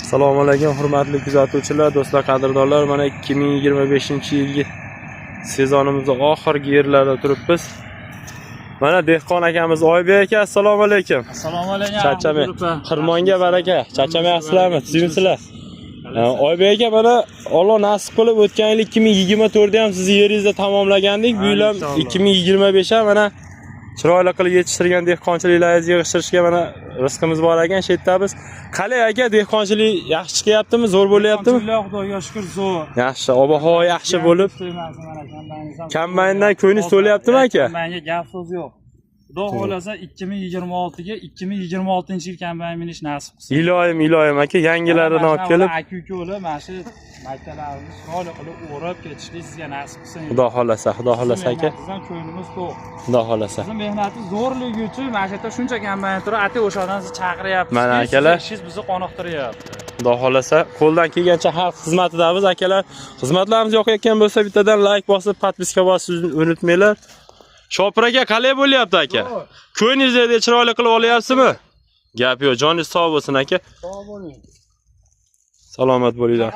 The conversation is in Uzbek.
Assalomu alaykum hurmatli kuzatuvchilar, do'stlar, qadrdonlar. Mana 2025-yilgi sezonimizning oxirgi yerlarida turibmiz. Mana dehqon akamiz Oybek aka, assalomu alaykum. Assalomu alaykum. Charchamay. Xirmonga baraka. Charchamayapsizlarmi? Sizmisizlar? Oybek aka, mana Alloh nasib qilib o'tgan yil 2024 da ham sizni yeringizni tamomlagandik. Bu yil ham 2025 ham mana chiroyli qilib yetishtirgan dehqonchiliklaringizni yig'ishtirishga mana rizqimiz bor ekan. Shu yerda biz qalay aka, dehqonchilik yaxshi chiqyaptimi, zo'r bo'lyaptimi? Alhamdulillah, Xudoga shukr, zo'r. Yaxshi, ob-havo yaxshi bo'lib. Kombayndan ko'nglingiz to'layaptimi aka? Kombaynga gap so'z yo'q. Xudo xolasa 2026 ga 2026-yil kombayn minish nasib qilsin. Iloyim aka, yangilarini olib kelib, aka-ukalar mana shu maktablarimizni chiroyli qilib o'rab ketishlik sizga nasib qilsin. Xudo xolasa aka. Bizdan ko'nglimiz to'q. Xudo xolasa. Bizning mehnatimiz zo'rligi uchun mana shu yerda shuncha kombayn turib, ati o'shadan sizni chaqiryapmiz. Mana akalar, ishingiz bizni qoniqtiryapti. Xudo xolasa, qo'ldan kelgancha xalq xizmatidamiz akalar. Xizmatlarimiz yoqayotgan bo'lsa, bittadan like bosib, podpiska bosishni unutmanglar. Shopir aka, qalay bo'lyapti aka? Ko'nglingizni chiroyli qilib olyapsizmi? Gap yo'q, joningiz sog' bo'lsin aka. Sog' bo'ling. Salomat bo'linglar.